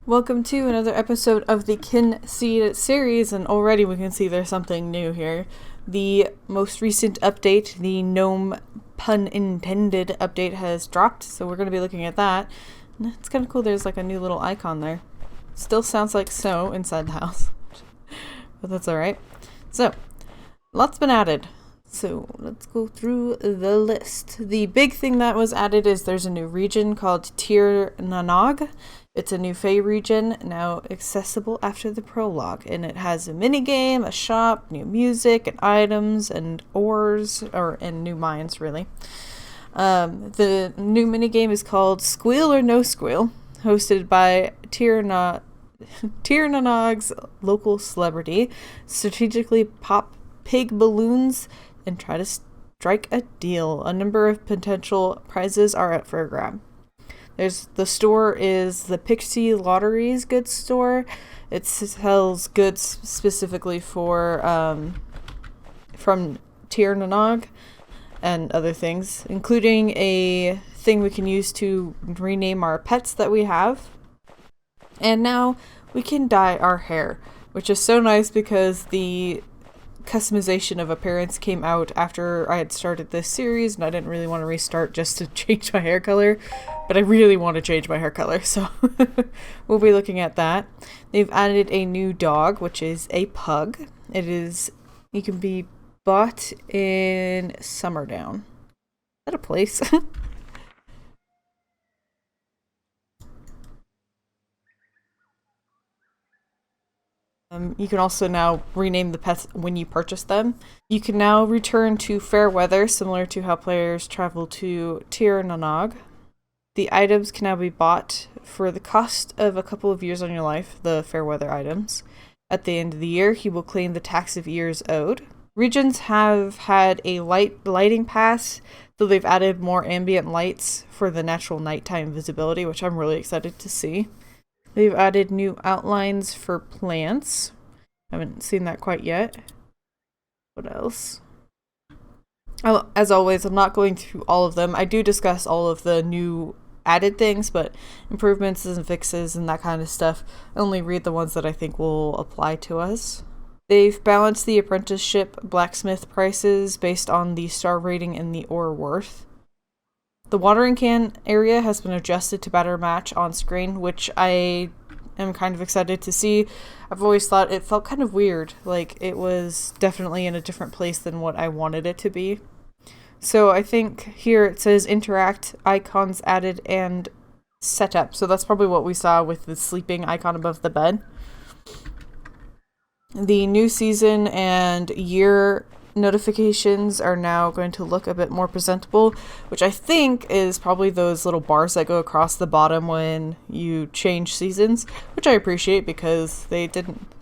Welcome to another episode of the Kynseed series, and already we can see there's something new here. The most recent update, the Gnome pun intended update, has dropped, so we're going to be looking at that. And it's kind of cool, there's like a new little icon there. Still sounds like snow inside the house, but that's alright. So, lots been added. So let's go through the list. The big thing that was added is there's a new region called Tir Nanog. It's a new Fey region, now accessible after the prologue, and it has a minigame, a shop, new music, and items, and ores, and new mines, really. The new minigame is called Squeal or No Squeal, hosted by Tir Nanog's local celebrity. Strategically pop pig balloons and try to strike a deal. A number of potential prizes are up for a grab. The store is the Pixie Lotteries goods store. It sells goods specifically for from Tir Nanog and other things, including a thing we can use to rename our pets that we have. And now we can dye our hair, which is so nice because the customization of appearance came out after I had started this series, and I didn't really want to restart just to change my hair color, but I really want to change my hair color, so we'll be looking at that. They've added a new dog, which is a pug. You can be bought in Summerdown. Is that a place? You can also now rename the pets when you purchase them. You can now return to fair weather, similar to how players travel to Tir Nanog. The items can now be bought for the cost of a couple of years on your life, the fair weather items. At the end of the year, he will claim the tax of years owed. Regions have had a lighting pass, though they've added more ambient lights for the natural nighttime visibility, which I'm really excited to see. They've added new outlines for plants. I haven't seen that quite yet. What else? As always, I'm not going through all of them. I do discuss all of the new added things, but improvements and fixes and that kind of stuff, I only read the ones that I think will apply to us. They've balanced the apprenticeship blacksmith prices based on the star rating and the ore worth. The watering can area has been adjusted to better match on screen, which I am kind of excited to see. I've always thought it felt kind of weird, like it was definitely in a different place than what I wanted it to be. So I think here it says interact, icons added, and setup. So that's probably what we saw with the sleeping icon above the bed. The new season and year notifications are now going to look a bit more presentable, which I think is probably those little bars that go across the bottom when you change seasons, which I appreciate because they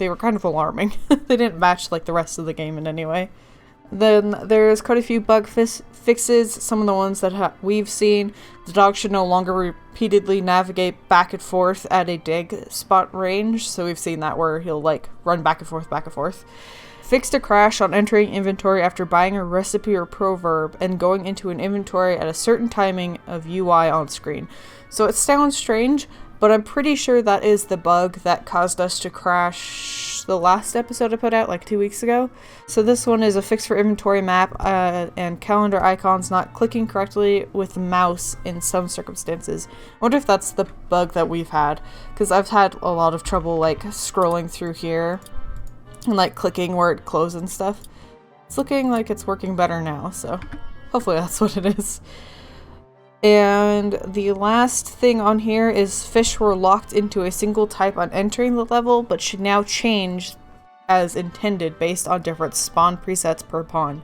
were kind of alarming. They didn't match like the rest of the game in any way. Then there's quite a few bug fixes, some of the ones that we've seen. The dog should no longer repeatedly navigate back and forth at a dig spot range, so we've seen that where he'll like run back and forth. Fixed a crash on entering inventory after buying a recipe or proverb and going into an inventory at a certain timing of UI on screen. So it sounds strange, but I'm pretty sure that is the bug that caused us to crash the last episode I put out like 2 weeks ago. So this one is a fix for inventory map and calendar icons not clicking correctly with the mouse in some circumstances. I wonder if that's the bug that we've had, because I've had a lot of trouble like scrolling through here and like clicking where it closed and stuff. It's looking like it's working better now, so hopefully that's what it is. And the last thing on here is fish were locked into a single type on entering the level, but should now change as intended based on different spawn presets per pond,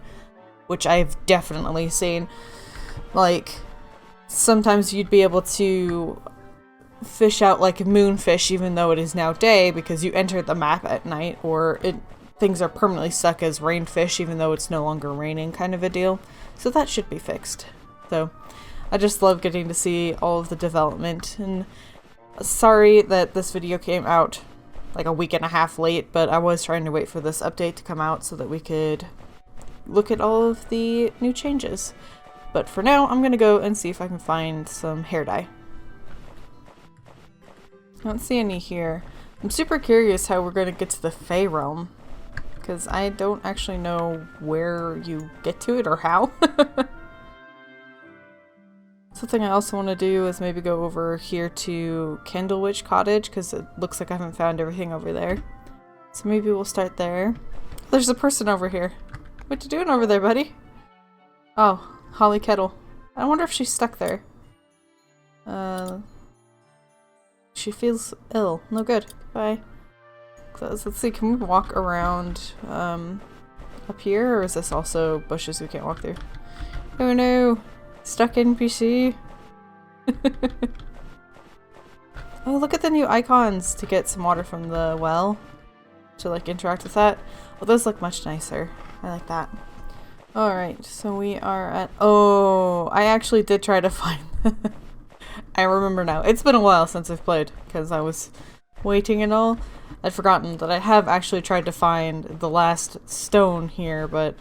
which I've definitely seen. Like, sometimes you'd be able to fish out like moonfish even though it is now day because you entered the map at night, or things are permanently stuck as rainfish even though it's no longer raining, kind of a deal. So that should be fixed. So I just love getting to see all of the development, and sorry that this video came out like a week and a half late, but I was trying to wait for this update to come out so that we could look at all of the new changes. But for now, I'm gonna go and see if I can find some hair dye. I don't see any here. I'm super curious how we're going to get to the Fey realm, because I don't actually know where you get to it or how. Something I also want to do is maybe go over here to Candlewitch Cottage, because it looks like I haven't found everything over there. So maybe we'll start there. There's a person over here. What you doing over there, buddy? Oh, Holly Kettle. I wonder if she's stuck there. She feels ill. No good. Bye. So let's see, can we walk around up here, or is this also bushes we can't walk through? Oh no! Stuck NPC! Oh, look at the new icons to get some water from the well. To like interact with that. Well, those look much nicer. I like that. Alright, so we are at... Oh, I actually did try to find... I remember now. It's been a while since I've played, because I was waiting and all. I'd forgotten that I have actually tried to find the last stone here, but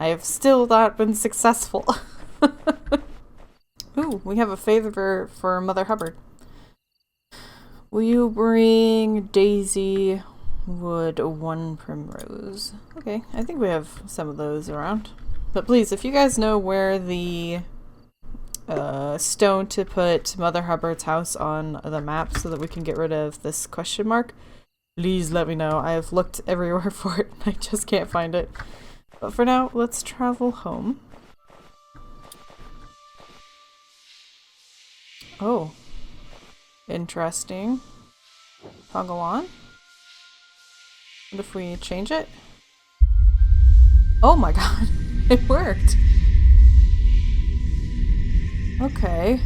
I have still not been successful. Ooh, we have a favor for Mother Hubbard. Will you bring Daisy wood 1 primrose? Okay, I think we have some of those around. But please, if you guys know where the stone to put Mother Hubbard's house on the map so that we can get rid of this question mark, please let me know. I have looked everywhere for it and I just can't find it. But for now, let's travel home. Oh. Interesting. Toggle on. What if we change it? Oh my god. It worked. Okay.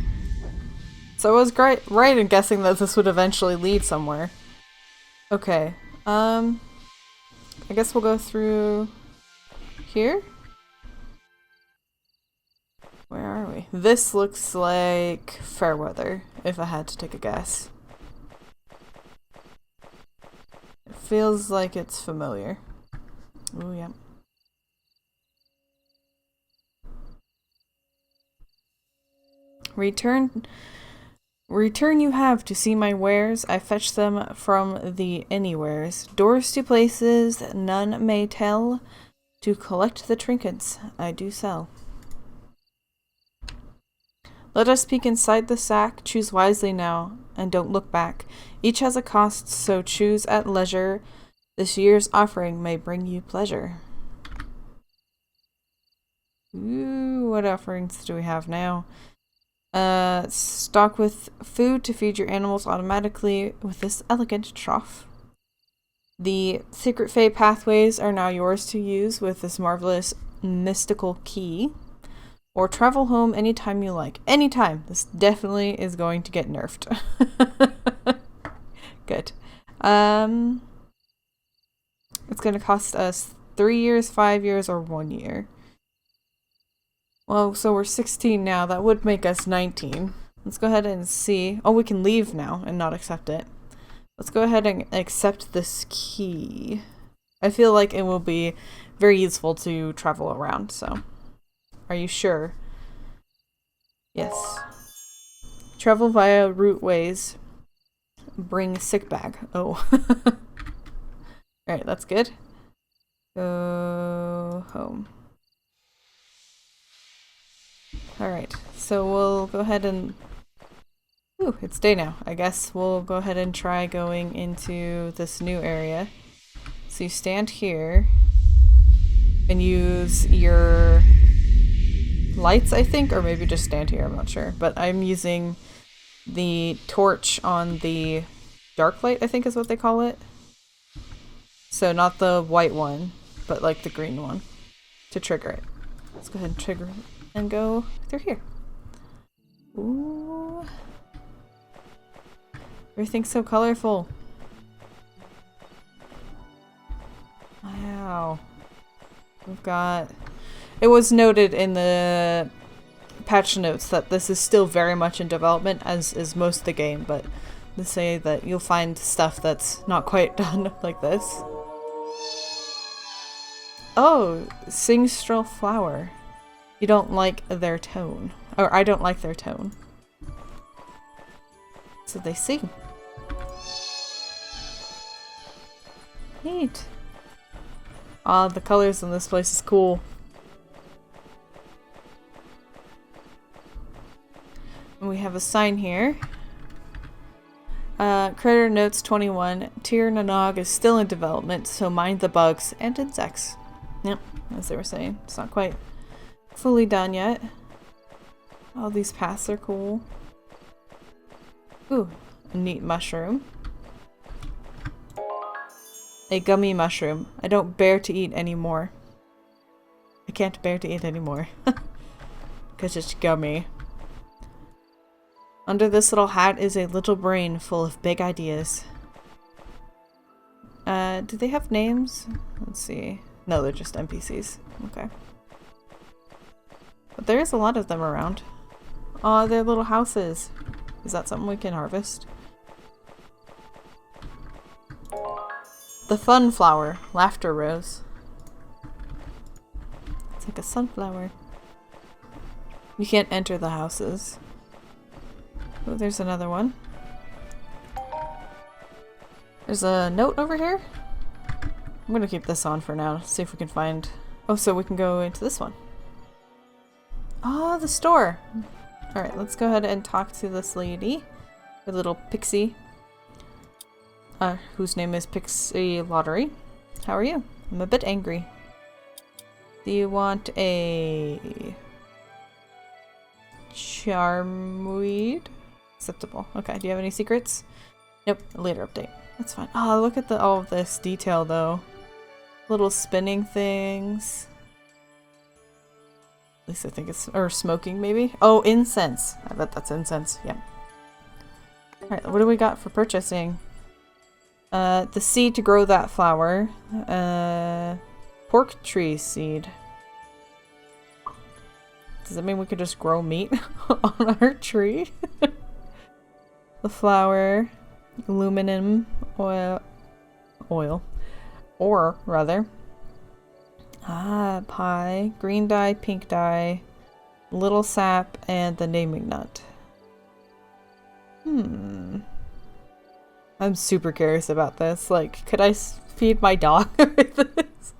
So I was right in guessing that this would eventually lead somewhere. Okay. I guess we'll go through here? Where are we? This looks like Fairweather, if I had to take a guess. It feels like it's familiar. Oh, yeah. Return you have to see my wares. I fetch them from the anywheres. Doors to places none may tell. To collect the trinkets I do sell. Let us peek inside the sack. Choose wisely now, and don't look back. Each has a cost, so choose at leisure. This year's offering may bring you pleasure. Ooh, what offerings do we have now? Stock with food to feed your animals automatically with this elegant trough. The secret Fey pathways are now yours to use with this marvelous mystical key. Or travel home anytime you like. Anytime! This definitely is going to get nerfed. Good. It's going to cost us 3 years, 5 years, or 1 year. Well, so we're 16 now. That would make us 19. Let's go ahead and see. Oh, we can leave now and not accept it. Let's go ahead and accept this key. I feel like it will be very useful to travel around, so... Are you sure? Yes. Travel via route ways. Bring sick bag. Oh. Alright, that's good. Go home. Alright, so we'll go ahead and... Ooh, it's day now. I guess we'll go ahead and try going into this new area. So you stand here and use your lights, I think, or maybe just stand here, I'm not sure. But I'm using the torch on the dark light, I think is what they call it. So not the white one, but like the green one to trigger it. Let's go ahead and trigger it and go through here. Ooh. Everything's so colorful. Wow. We've got... It was noted in the patch notes that this is still very much in development, as is most of the game, but they say that you'll find stuff that's not quite done like this. Oh, Singstrel Flower. You don't like their tone. Or I don't like their tone. So they sing. Neat. Ah, the colors in this place is cool. And we have a sign here. Creditor notes 21. Tier Nanog is still in development, so mind the bugs and insects. Yep, as they were saying. It's not quite fully done yet. Oh, these paths are cool. Ooh, a neat mushroom. A gummy mushroom. I don't bear to eat anymore. I can't bear to eat anymore. Because it's gummy. Under this little hat is a little brain full of big ideas. Do they have names? Let's see. No, they're just NPCs. Okay. But there is a lot of them around. Aw, they're little houses. Is that something we can harvest? The fun flower. Laughter rose. It's like a sunflower. You can't enter the houses. Oh, there's another one. There's a note over here. I'm gonna keep this on for now. See if we can find... Oh, so we can go into this one. Oh, the store! Alright, let's go ahead and talk to this lady. The little pixie. Whose name is Pixie Lottery. How are you? I'm a bit angry. Do you want a... charmweed? Acceptable. Okay, do you have any secrets? Nope, later update. That's fine. Oh, look at all of this detail though. Little spinning things. At least I think it's... or smoking maybe? Oh, incense. I bet that's incense. Yeah. Alright, what do we got for purchasing? The seed to grow that flower. Pork tree seed. Does that mean we could just grow meat on our tree? The flower. Aluminum oil. Ore, rather. Ah, pie. Green dye, pink dye. Little sap, and the naming nut. I'm super curious about this. Like, could I feed my dog with this?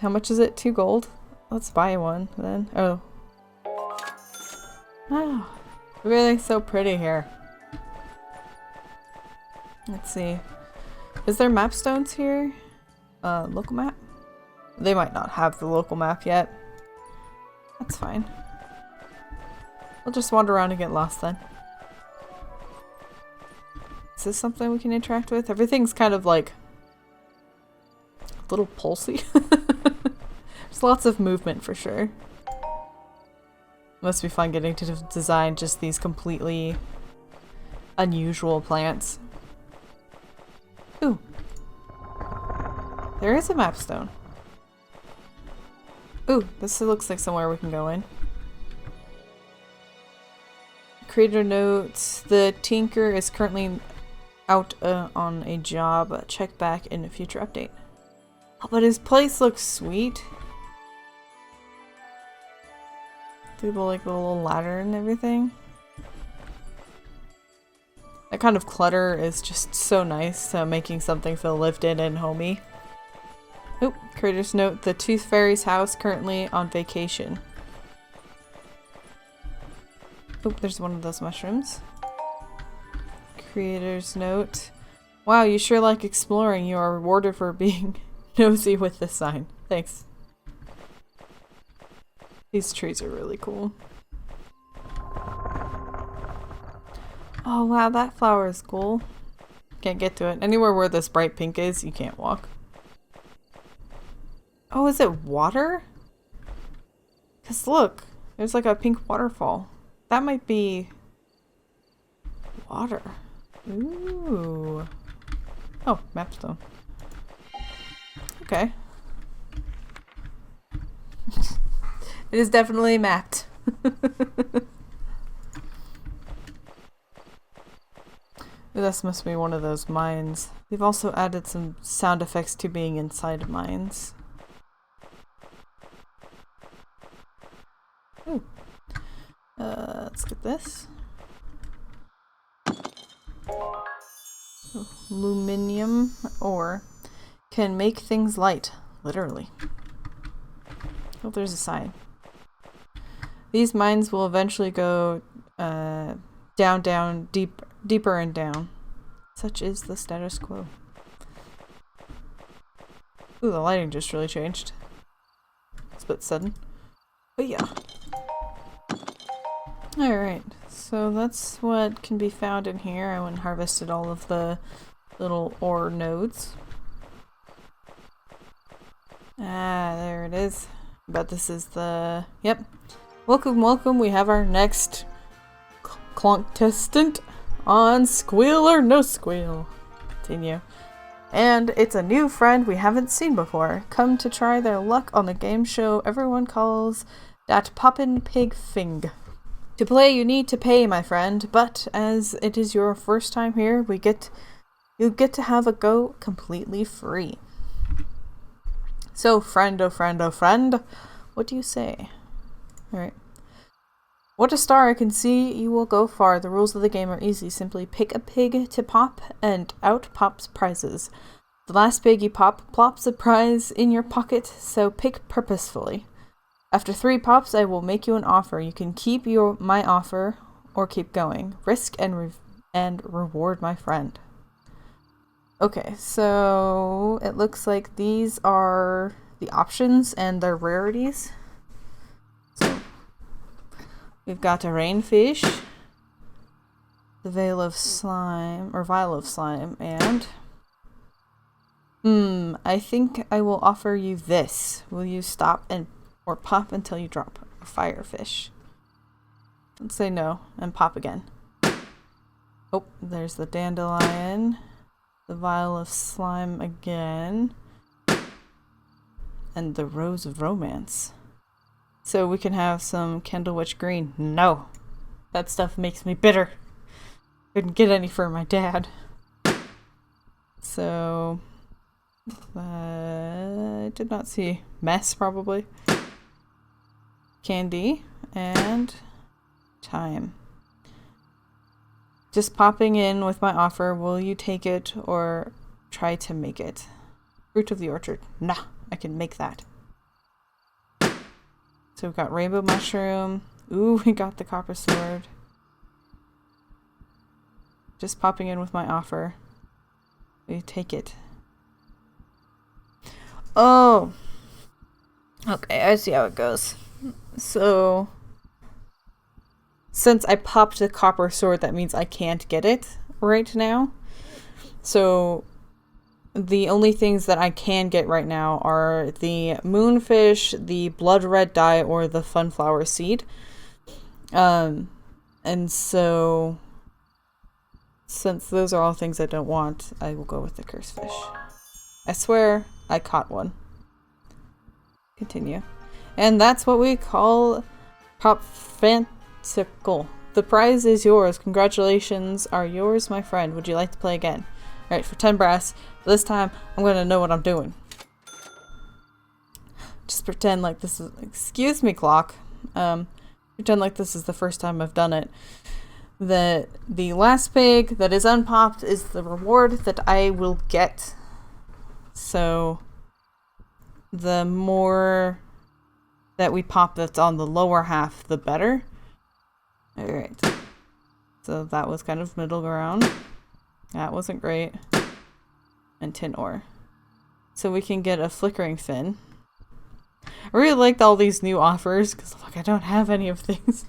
How much is it? 2 gold? Let's buy one then. Oh. Oh. Really so pretty here. Let's see. Is there map stones here? Local map? They might not have the local map yet. That's fine. We'll just wander around and get lost then. Is this something we can interact with? Everything's kind of like a little pulsy. There's lots of movement for sure. Must be fun getting to design just these completely unusual plants. Ooh. There is a map stone. Ooh, this looks like somewhere we can go in. Creator notes, the tinker is currently out on a job. Check back in a future update. Oh, but his place looks sweet. People like the little ladder and everything. That kind of clutter is just so nice, making something feel lived in and homey. Oh, creators note the Tooth Fairy's house currently on vacation. Oh, there's one of those mushrooms. Creators note, wow, you sure like exploring. You are rewarded for being nosy with this sign. Thanks. These trees are really cool. Oh wow, that flower is cool. Can't get to it. Anywhere where this bright pink is, you can't walk. Oh, is it water? Because look, there's like a pink waterfall. That might be water. Ooh. Oh, mapstone. Okay. It is definitely mapped. This must be one of those mines. They've also added some sound effects to being inside mines. Ooh. Let's get this. Aluminium ore. can make things light. Literally. Oh, there's a sign. These mines will eventually go down, deeper and down. Such is the status quo. Ooh, the lighting just really changed. It's a bit sudden. But yeah. Alright, so that's what can be found in here. I went and harvested all of the little ore nodes. Ah, there it is. But this is the... Yep. Welcome, welcome. We have our next contestant on Squeal or No Squeal. Continue. And it's a new friend we haven't seen before. Come to try their luck on the game show everyone calls that Poppin' Pig Fing. To play you need to pay, my friend, but as it is your first time here, you get to have a go completely free. So friend, oh friend, oh friend, what do you say? Alright. What a star I can see, you will go far. The rules of the game are easy. Simply pick a pig to pop, and out pops prizes. The last pig you pop plops a prize in your pocket, so pick purposefully. After 3 pops, I will make you an offer. You can keep my offer, or keep going. Risk and reward, my friend. Okay, so it looks like these are the options and their rarities. So we've got a rainfish, the vial of slime, and I think I will offer you this. Will you stop or pop until you drop a firefish? Let's say no and pop again. Oh, there's the dandelion, the vial of slime again, and the rose of romance. So we can have some Candlewitch green. No! That stuff makes me bitter. Couldn't get any for my dad. So... I did not see mess, probably. Candy. And... time. Just popping in with my offer. Will you take it or try to make it? Fruit of the orchard. Nah, I can make that. So we've got rainbow mushroom. Ooh, we got the copper sword. Just popping in with my offer. Will you take it? Oh! Okay, I see how it goes. So... since I popped the copper sword, that means I can't get it right now. So... the only things that I can get right now are the moonfish, the blood red dye, or the funflower seed. And so, since those are all things I don't want, I will go with the curse fish. I swear I caught one. Continue. And that's what we call Pop Fanticle. The prize is yours. Congratulations are yours, my friend. Would you like to play again? Alright, for 10 brass. This time, I'm going to know what I'm doing. Just pretend like this is... excuse me, clock. Pretend like this is the first time I've done it. The last pig that is unpopped is the reward that I will get. So, the more that we pop that's on the lower half, the better. Alright. So that was kind of middle ground. That wasn't great. And tin ore. So we can get a flickering fin. I really liked all these new offers because look, I don't have any of these.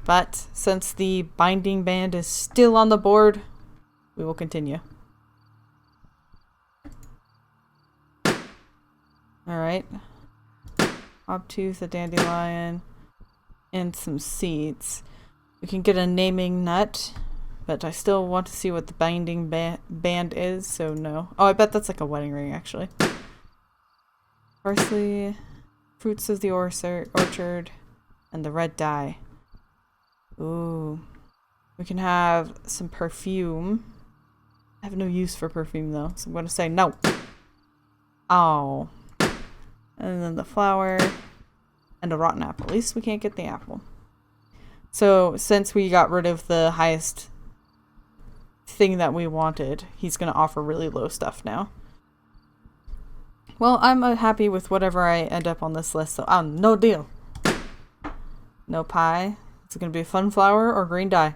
But since the binding band is still on the board, we will continue. Alright. Obtuse, a dandelion, and some seeds. We can get a naming nut. But I still want to see what the binding band is, so no. Oh, I bet that's like a wedding ring, actually. Parsley, fruits of the orchard, and the red dye. Ooh. We can have some perfume. I have no use for perfume, though, so I'm going to say no. Oh. And then the flower, and a rotten apple. At least we can't get the apple. So, since we got rid of the highest... thing that we wanted, he's gonna offer really low stuff now. Well, I'm happy with whatever I end up on this list, so no deal. No pie. Is it going to be a fun flower or green dye?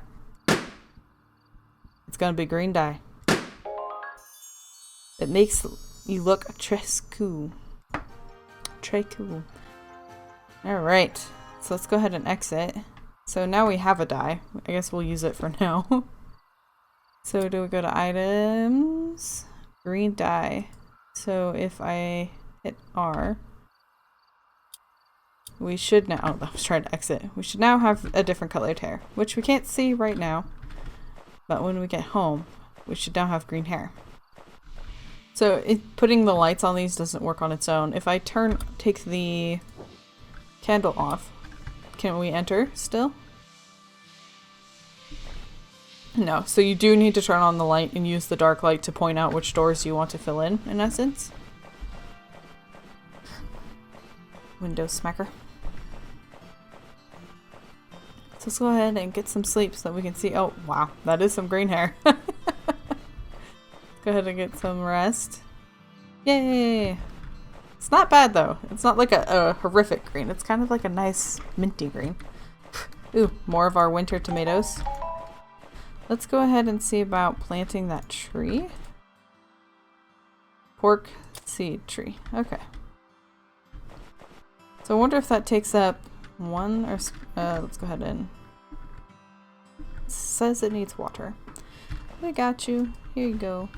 It's going to be green dye. It makes you look très cool. Très cool. Alright, so let's go ahead and exit. So now we have a dye. I guess we'll use it for now. So do we go to items? Green dye. So if I hit R, we should now, oh, I was trying to exit. We should now have a different colored hair, which we can't see right now. But when we get home, we should now have green hair. So putting the lights on these doesn't work on its own. If I take the candle off, can we enter still? No, so you do need to turn on the light and use the dark light to point out which doors you want to fill in essence. Window smacker. So let's go ahead and get some sleep so that we can see. Oh, wow, that is some green hair. Let's go ahead and get some rest. Yay! It's not bad though. It's not like a horrific green. It's kind of like a nice minty green. Ooh, more of our winter tomatoes. Let's go ahead and see about planting that tree. Pork seed tree. Okay. So I wonder if that takes up one or... let's go ahead and... It says it needs water. I got you. Here you go.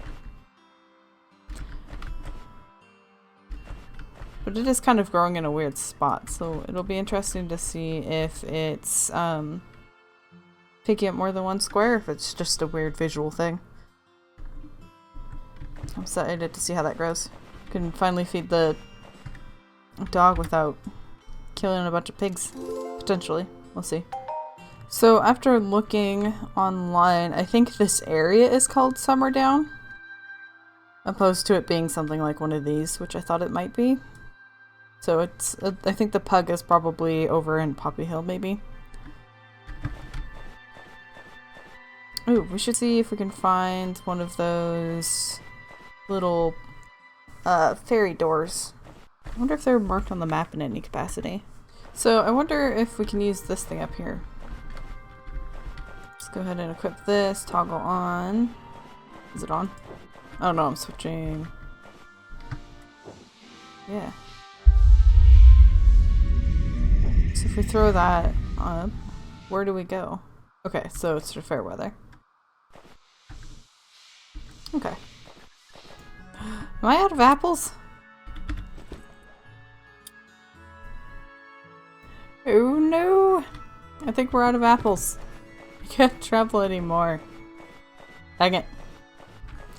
But it is kind of growing in a weird spot, so it'll be interesting to see if it's taking up more than one square, if it's just a weird visual thing. I'm excited to see how that grows. Can finally feed the dog without killing a bunch of pigs. Potentially. We'll see. So after looking online, I think this area is called Summer Down, opposed to it being something like one of these, which I thought it might be. So it's, I think the pug is probably over in Poppy Hill, maybe. Ooh, we should see if we can find one of those little fairy doors. I wonder if they're marked on the map in any capacity. So I wonder if we can use this thing up here. Let's go ahead and equip this, toggle on. Is it on? Oh no, I'm switching. Yeah. So if we throw that up, where do we go? Okay, so it's to fair weather. Okay. Am I out of apples? Oh no! I think we're out of apples. I can't travel anymore. Dang it.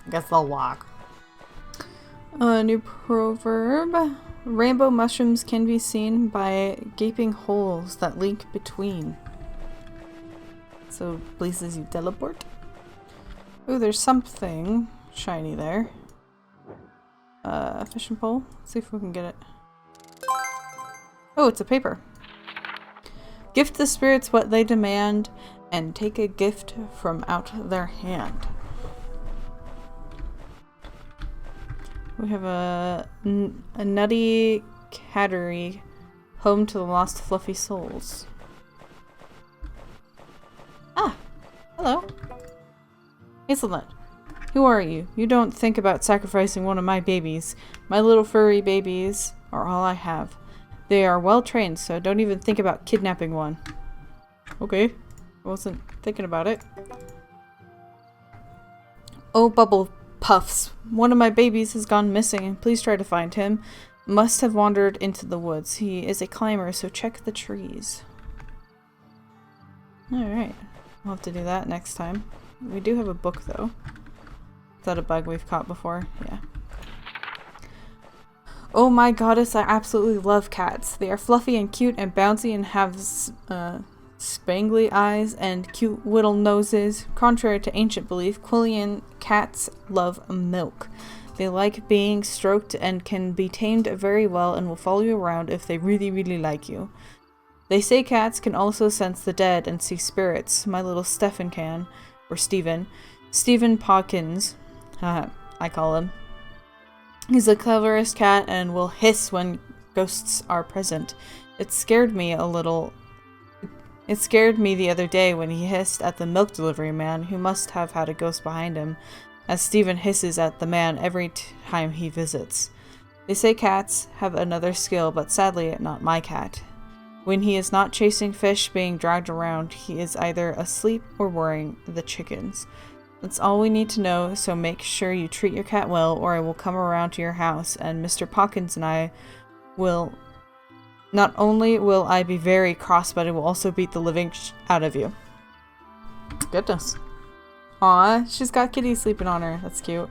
I guess they'll walk. New proverb. Rainbow mushrooms can be seen by gaping holes that link between. So places you teleport. Ooh, there's something shiny there. Fishing pole. Let's see if we can get it. Oh, it's a paper. Gift the spirits what they demand, and take a gift from out their hand. We have a nutty cattery, home to the lost fluffy souls. Ah, hello. Hazelnut, who are you? You don't think about sacrificing one of my babies. My little furry babies are all I have. They are well trained, so don't even think about kidnapping one. Okay, I wasn't thinking about it. Oh, Bubble Puffs, one of my babies has gone missing. Please try to find him. Must have wandered into the woods. He is a climber, so check the trees. Alright, we'll have to do that next time. We do have a book, though. Is that a bug we've caught before? Yeah. Oh my goddess, I absolutely love cats. They are fluffy and cute and bouncy and have spangly eyes and cute little noses. Contrary to ancient belief, Quillian cats love milk. They like being stroked and can be tamed very well and will follow you around if they really, really like you. They say cats can also sense the dead and see spirits. My little Stefan can. Or Stephen. Stephen Pawkins. I call him. He's the cleverest cat and will hiss when ghosts are present. It scared me a little. It scared me the other day when he hissed at the milk delivery man, who must have had a ghost behind him, as Stephen hisses at the man every time he visits. They say cats have another skill, but sadly not my cat. When he is not chasing fish being dragged around, he is either asleep or worrying the chickens. That's all we need to know, so make sure you treat your cat well, or I will come around to your house, and Mr. Pockins and I will... Not only will I be very cross, but I will also beat the living out of you. Goodness. Aw, she's got Kitty sleeping on her. That's cute.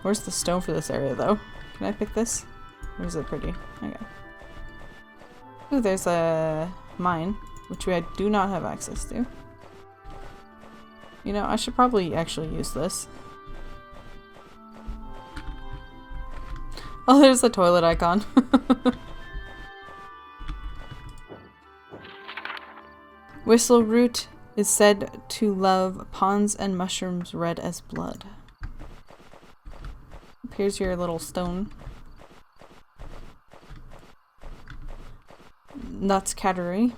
Where's the stone for this area, though? Can I pick this? Or is it pretty? Okay. Ooh, there's a mine, which I do not have access to. You know, I should probably actually use this. Oh, there's the toilet icon. Whistleroot is said to love ponds and mushrooms red as blood. Here's your little stone. Nuts cattery.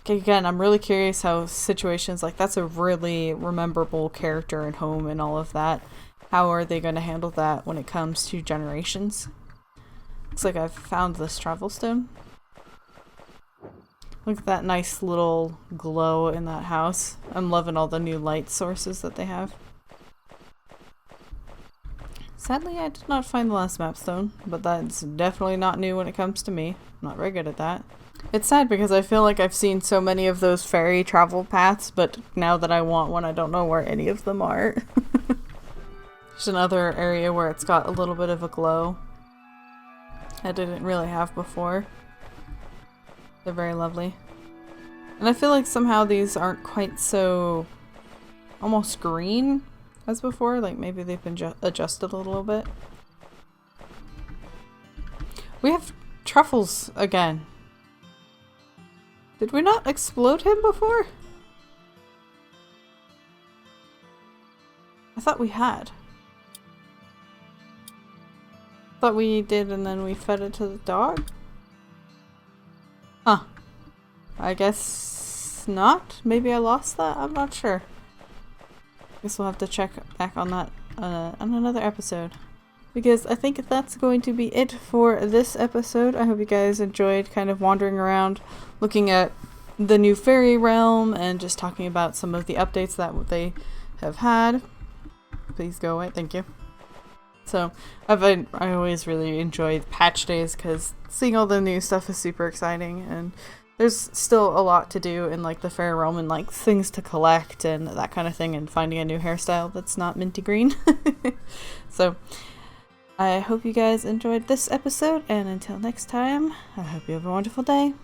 Again, I'm really curious how situations like that's a really rememberable character and home and all of that. How are they going to handle that when it comes to generations? Looks like I've found this travel stone. Look at that nice little glow in that house. I'm loving all the new light sources that they have. Sadly, I did not find the last map stone, but that's definitely not new when it comes to me. I'm not very good at that. It's sad because I feel like I've seen so many of those fairy travel paths, but now that I want one, I don't know where any of them are. There's another area where it's got a little bit of a glow I didn't really have before. They're very lovely. And I feel like somehow these aren't quite so almost green as before. Like maybe they've been adjusted a little bit. We have truffles again. Did we not explode him before? I thought we had. Thought we did and then we fed it to the dog? Huh. I guess not. Maybe I lost that? I'm not sure. Guess we'll have to check back on that on another episode. Because I think that's going to be it for this episode. I hope you guys enjoyed kind of wandering around, looking at the new fairy realm, and just talking about some of the updates that they have had. Please go away. Thank you. So, I always really enjoy patch days because seeing all the new stuff is super exciting, and there's still a lot to do in like the fairy realm and like things to collect and that kind of thing, and finding a new hairstyle that's not minty green. So, I hope you guys enjoyed this episode, and until next time, I hope you have a wonderful day.